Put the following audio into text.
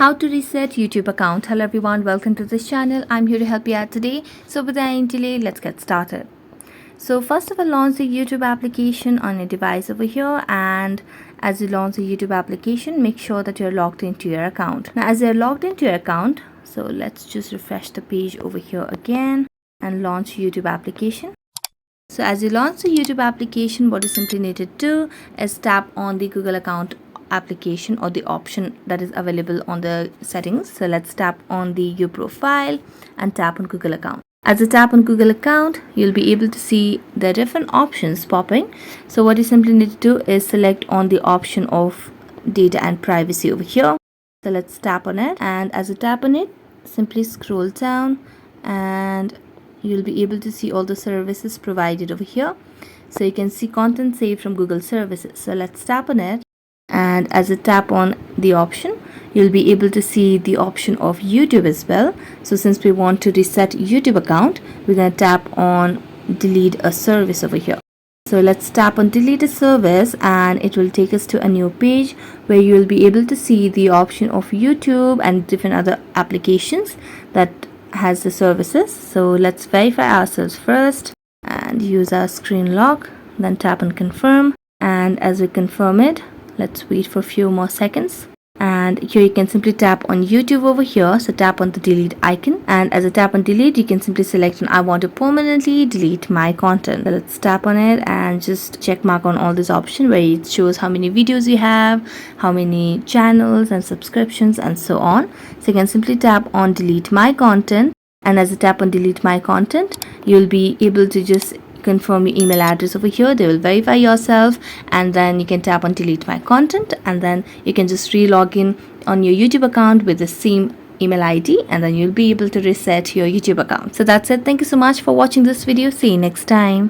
How to reset YouTube account. Hello everyone, welcome to this channel. I'm here to help you out today. So without any delay, let's get started. So first of all, launch the YouTube application on your device over here, and as you launch the YouTube application, make sure that you're logged into your account. Now as you're logged into your account, so let's just refresh the page over here again and launch YouTube application. So as you launch the YouTube application, what you simply need to do is tap on the Google account application or the option that is available on the settings. So let's tap on the your profile and tap on Google account. As you tap on Google account, you'll be able to see the different options popping. So what you simply need to do is select on the option of data and privacy over here. So let's tap on it, and as you tap on it, simply scroll down and you'll be able to see all the services provided over here. So you can see content saved from Google services. So let's tap on it, and as you tap on the option, you'll be able to see the option of YouTube as well. So since we want to reset YouTube account, we're going to tap on delete a service over here. So let's tap on delete a service, and it will take us to a new page where you will be able to see the option of YouTube and different other applications that has the services. So let's verify ourselves first and use our screen lock, then tap on confirm, and as we confirm it, let's wait for a few more seconds. And here you can simply tap on YouTube over here. So tap on the delete icon, and as I tap on delete, you can simply select on I want to permanently delete my content. So let's tap on it and just check mark on all this option where it shows how many videos you have, how many channels and subscriptions and so on. So you can simply tap on delete my content, and as I tap on delete my content, you'll be able to just confirm your email address over here. They will verify yourself, and then you can tap on delete my content, and then you can just re-log in on your YouTube account with the same email ID, and then you'll be able to reset your YouTube account. So that's it. Thank you so much for watching this video. See you next time.